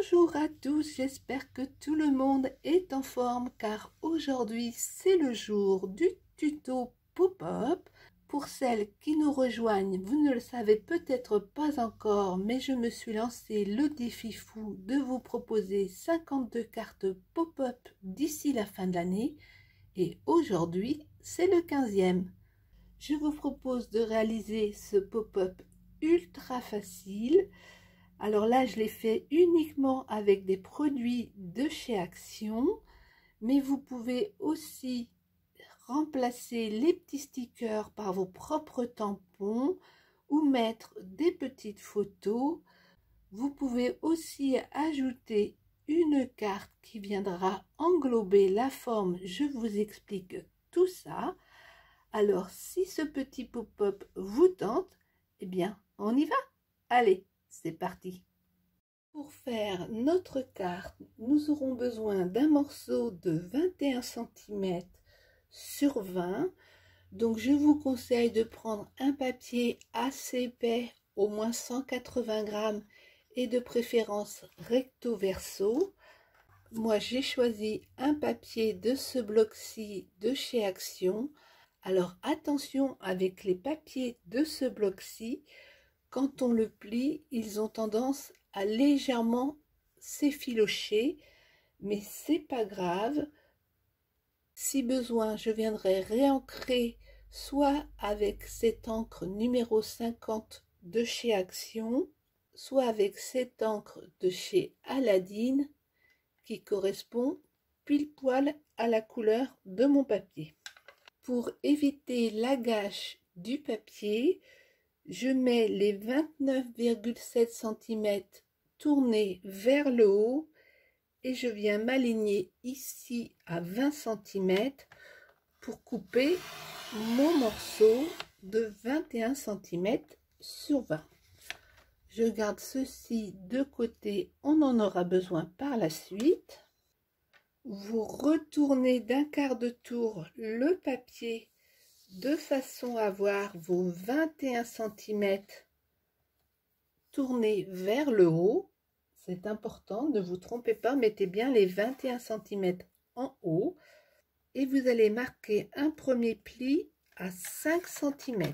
Bonjour à tous, j'espère que tout le monde est en forme car aujourd'hui c'est le jour du tuto pop-up. Pour celles qui nous rejoignent, vous ne le savez peut-être pas encore, mais je me suis lancé le défi fou de vous proposer 52 cartes pop-up d'ici la fin de l'année et aujourd'hui c'est le 15e. Je vous propose de réaliser ce pop-up ultra facile. Alors là, je l'ai fait uniquement avec des produits de chez Action, mais vous pouvez aussi remplacer les petits stickers par vos propres tampons ou mettre des petites photos. Vous pouvez aussi ajouter une carte qui viendra englober la forme. Je vous explique tout ça. Alors, si ce petit pop-up vous tente, eh bien, on y va. Allez, c'est parti. Pour faire notre carte, nous aurons besoin d'un morceau de 21 cm sur 20. Donc, je vous conseille de prendre un papier assez épais, au moins 180 grammes, et de préférence recto verso. Moi, j'ai choisi un papier de ce bloc-ci de chez Action. Alors, attention avec les papiers de ce bloc-ci. Quand on le plie, ils ont tendance à légèrement s'effilocher, mais c'est pas grave. Si besoin, je viendrai réancrer soit avec cette encre numéro 50 de chez Action, soit avec cette encre de chez Aladine qui correspond pile poil à la couleur de mon papier. Pour éviter la gâche du papier, je mets les 29,7 cm tournés vers le haut et je viens m'aligner ici à 20 cm pour couper mon morceau de 21 cm sur 20. Je garde ceci de côté, on en aura besoin par la suite. Vous retournez d'un quart de tour le papier de façon à avoir vos 21 cm tournés vers le haut. C'est important, ne vous trompez pas, mettez bien les 21 cm en haut. Et vous allez marquer un premier pli à 5 cm.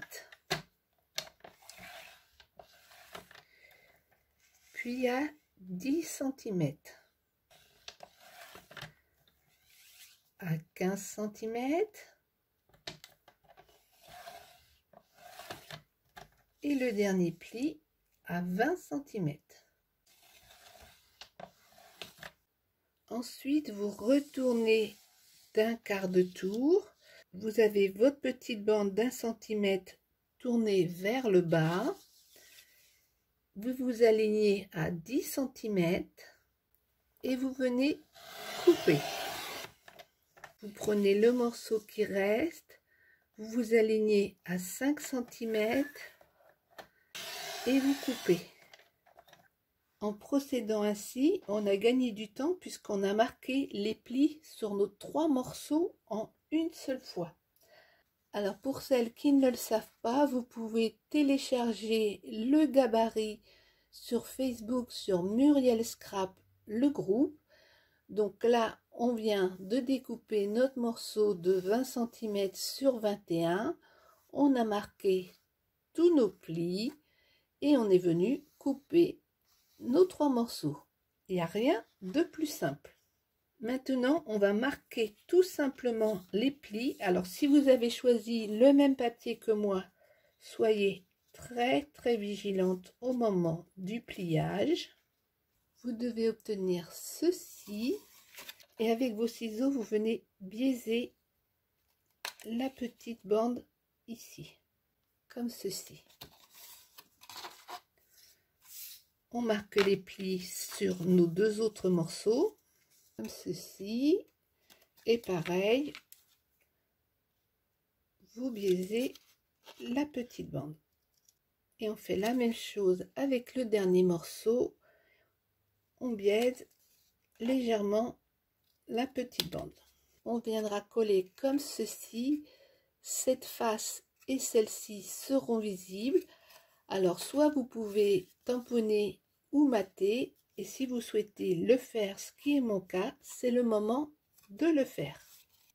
Puis à 10 cm. À 15 cm. Et le dernier pli à 20 cm. Ensuite, vous retournez d'un quart de tour. Vous avez votre petite bande d'1 cm tournée vers le bas. Vous vous alignez à 10 cm et vous venez couper. Vous prenez le morceau qui reste, vous vous alignez à 5 cm et vous coupez. En procédant ainsi, on a gagné du temps puisqu'on a marqué les plis sur nos 3 morceaux en une seule fois. Alors pour celles qui ne le savent pas, vous pouvez télécharger le gabarit sur Facebook, sur Muriel Scrap, le groupe. Donc là, on vient de découper notre morceau de 20 cm sur 21. On a marqué tous nos plis et on est venu couper nos 3 morceaux. Il n'y a rien de plus simple. Maintenant, on va marquer tout simplement les plis. Alors, si vous avez choisi le même papier que moi, soyez très vigilante au moment du pliage. Vous devez obtenir ceci. Et avec vos ciseaux, vous venez biaiser la petite bande ici, comme ceci. On marque les plis sur nos 2 autres morceaux, comme ceci. Et pareil, vous biaisez la petite bande. Et on fait la même chose avec le dernier morceau. On biaise légèrement la petite bande. On viendra coller comme ceci. Cette face et celle-ci seront visibles. Alors soit vous pouvez tamponner ou mater. Et si vous souhaitez le faire, ce qui est mon cas, c'est le moment de le faire.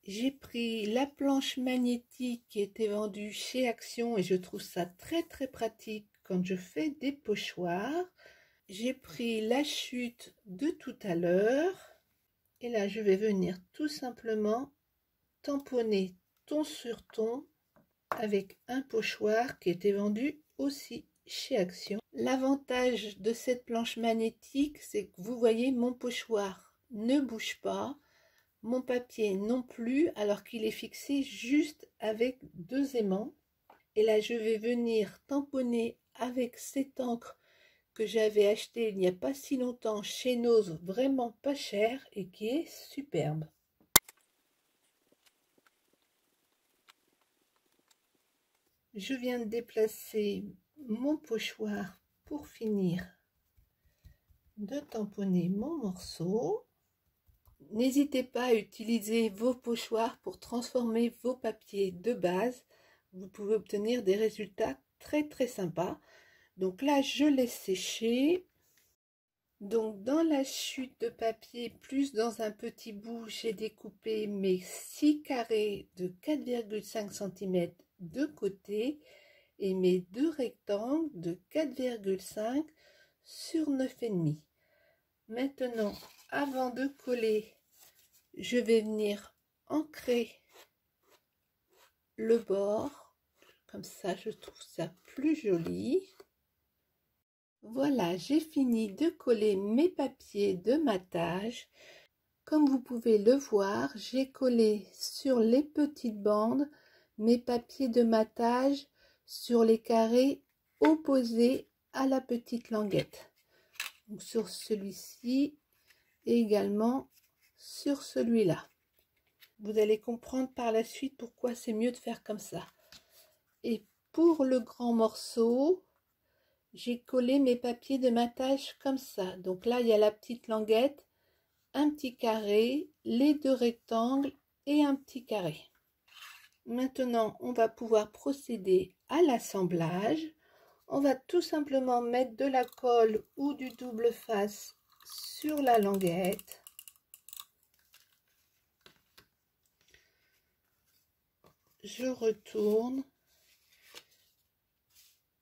J'ai pris la planche magnétique qui était vendue chez Action et je trouve ça très pratique quand je fais des pochoirs. J'ai pris la chute de tout à l'heure et là je vais venir tout simplement tamponner ton sur ton avec un pochoir qui était vendu aussi chez Action. L'avantage de cette planche magnétique, c'est que vous voyez mon pochoir ne bouge pas, mon papier non plus, alors qu'il est fixé juste avec 2 aimants. Et là je vais venir tamponner avec cette encre que j'avais acheté il n'y a pas si longtemps chez Nose, vraiment pas cher et qui est superbe. Je viens de déplacer mon pochoir pour finir de tamponner mon morceau. N'hésitez pas à utiliser vos pochoirs pour transformer vos papiers de base. Vous pouvez obtenir des résultats très sympas. Donc là, je laisse sécher. Donc dans la chute de papier, plus dans un petit bout, j'ai découpé mes 6 carrés de 4,5 cm de côté et mes 2 rectangles de 4,5 sur 9,5. Maintenant, avant de coller, je vais venir ancrer le bord. Comme ça, je trouve ça plus joli. Voilà, j'ai fini de coller mes papiers de matage. Comme vous pouvez le voir, j'ai collé sur les petites bandes mes papiers de matage sur les carrés opposés à la petite languette. Donc sur celui-ci et également sur celui-là. Vous allez comprendre par la suite pourquoi c'est mieux de faire comme ça. Et pour le grand morceau, j'ai collé mes papiers de matage comme ça. Donc là, il y a la petite languette, un petit carré, les 2 rectangles et un petit carré. Maintenant, on va pouvoir procéder à l'assemblage. On va tout simplement mettre de la colle ou du double face sur la languette. Je retourne,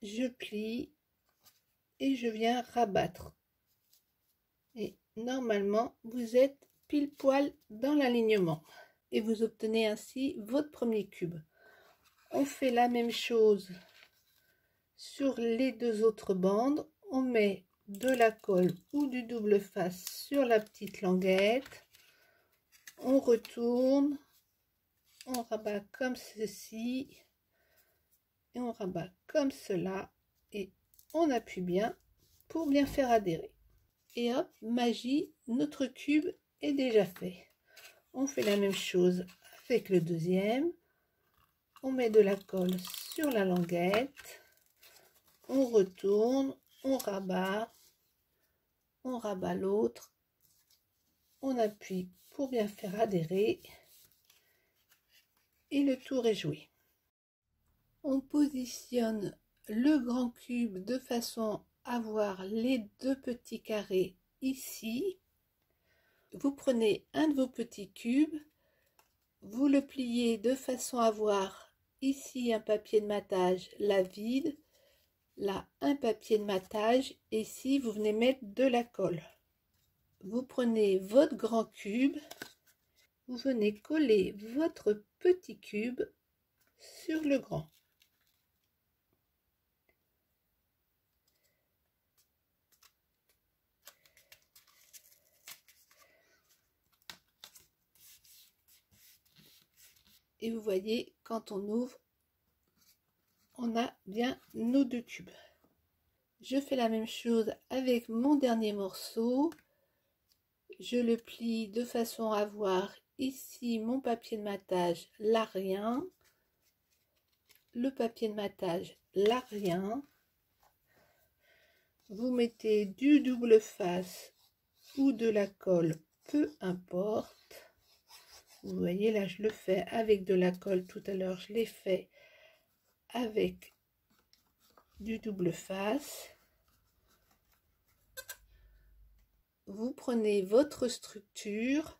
je plie et je viens rabattre. Et normalement, vous êtes pile poil dans l'alignement et vous obtenez ainsi votre premier cube. On fait la même chose sur les 2 autres bandes. On met de la colle ou du double face sur la petite languette. On retourne, on rabat comme ceci et on rabat comme cela et on appuie bien pour bien faire adhérer. Et hop, magie, notre cube est déjà fait. On fait la même chose avec le deuxième. On met de la colle sur la languette. On retourne, on rabat l'autre. On appuie pour bien faire adhérer. Et le tour est joué. On positionne le grand cube de façon à voir les 2 petits carrés ici. Vous prenez un de vos petits cubes, vous le pliez de façon à voir ici un papier de matage, la vide, là un papier de matage et ici vous venez mettre de la colle. Vous prenez votre grand cube, vous venez coller votre petit cube sur le grand. Et vous voyez, quand on ouvre, on a bien nos 2 cubes. Je fais la même chose avec mon dernier morceau. Je le plie de façon à voir ici mon papier de matage, là rien. Le papier de matage, là rien. Vous mettez du double face ou de la colle, peu importe. Vous voyez là, je le fais avec de la colle. Tout à l'heure, je l'ai fait avec du double face. vous prenez votre structure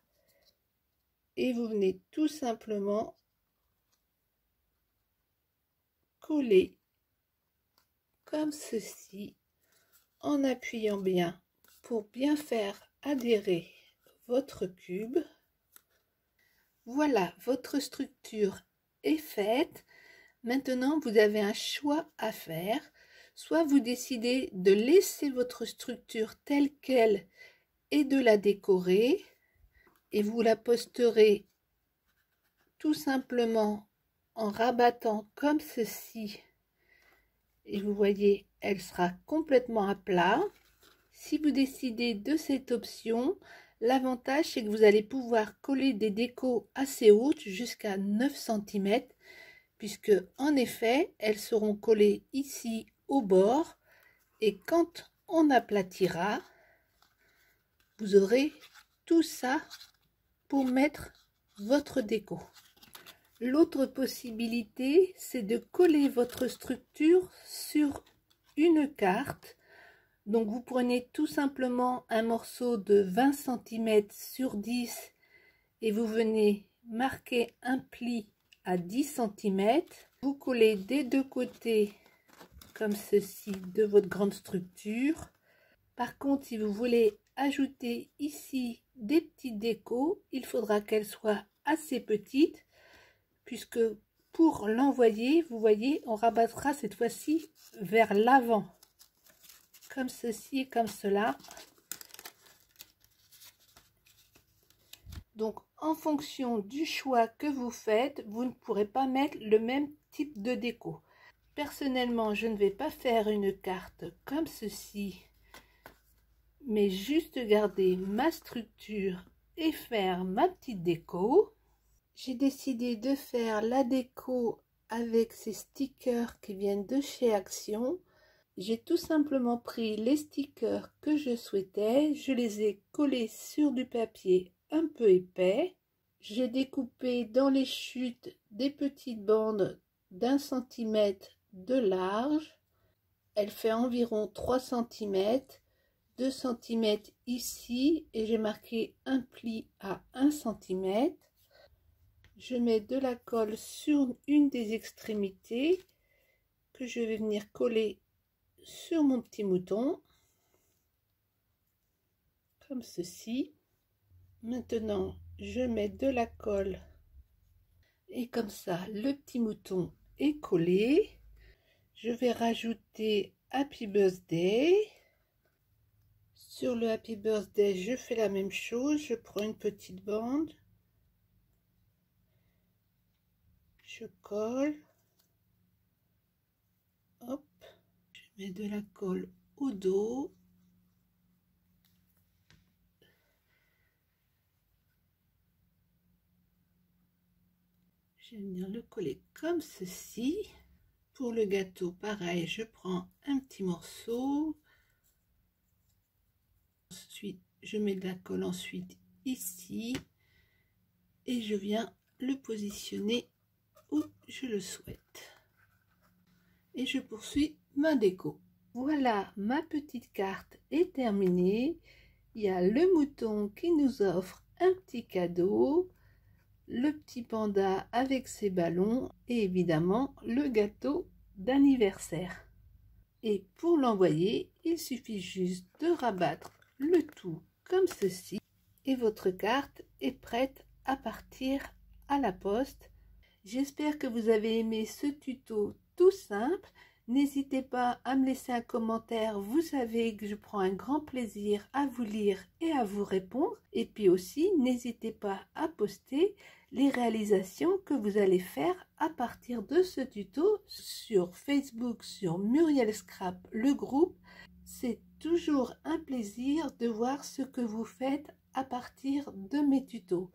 et vous venez tout simplement coller comme ceci en appuyant bien pour bien faire adhérer votre cube. Voilà, votre structure est faite. Maintenant, vous avez un choix à faire. Soit vous décidez de laisser votre structure telle qu'elle et de la décorer, et vous la posterez tout simplement en rabattant comme ceci. Et vous voyez, elle sera complètement à plat. Si vous décidez de cette option, l'avantage c'est que vous allez pouvoir coller des décos assez hautes jusqu'à 9 cm, puisque en effet, elles seront collées ici au bord, et quand on aplatira, vous aurez tout ça pour mettre votre déco. L'autre possibilité, c'est de coller votre structure sur une carte. Donc vous prenez tout simplement un morceau de 20 cm sur 10 et vous venez marquer un pli à 10 cm. Vous collez des deux côtés comme ceci de votre grande structure. Par contre, si vous voulez ajouter ici des petites décos, il faudra qu'elles soient assez petites, puisque pour l'envoyer, vous voyez, on rabattra cette fois-ci vers l'avant. Comme ceci et comme cela. Donc en fonction du choix que vous faites, vous ne pourrez pas mettre le même type de déco. Personnellement, je ne vais pas faire une carte comme ceci, mais juste garder ma structure et faire ma petite déco. J'ai décidé de faire la déco avec ces stickers qui viennent de chez Action. J'ai tout simplement pris les stickers que je souhaitais, je les ai collés sur du papier un peu épais. J'ai découpé dans les chutes des petites bandes d'1 cm de large. Elle fait environ 3 cm, 2 cm ici et j'ai marqué un pli à 1 cm. Je mets de la colle sur une des extrémités que je vais venir coller sur mon petit mouton comme ceci. Maintenant je mets de la colle et comme ça le petit mouton est collé. Je vais rajouter Happy Birthday. Sur le Happy Birthday je fais la même chose, je prends une petite bande, je colle, hop, je mets de la colle au dos. Je vais venir le coller comme ceci. Pour le gâteau, pareil, je prends un petit morceau. Ensuite, je mets de la colle ensuite ici. Et je viens le positionner où je le souhaite. Et je poursuis ma déco. Voilà, ma petite carte est terminée. Il y a le mouton qui nous offre un petit cadeau, le petit panda avec ses ballons et évidemment le gâteau d'anniversaire. Et pour l'envoyer, il suffit juste de rabattre le tout comme ceci et votre carte est prête à partir à la poste. J'espère que vous avez aimé ce tuto tout simple. N'hésitez pas à me laisser un commentaire, vous savez que je prends un grand plaisir à vous lire et à vous répondre. Et puis aussi, n'hésitez pas à poster les réalisations que vous allez faire à partir de ce tuto sur Facebook, sur Muriel Scrap, le groupe. C'est toujours un plaisir de voir ce que vous faites à partir de mes tutos.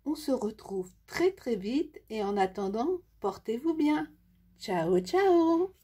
On se retrouve très vite et en attendant, portez-vous bien. Ciao, ciao!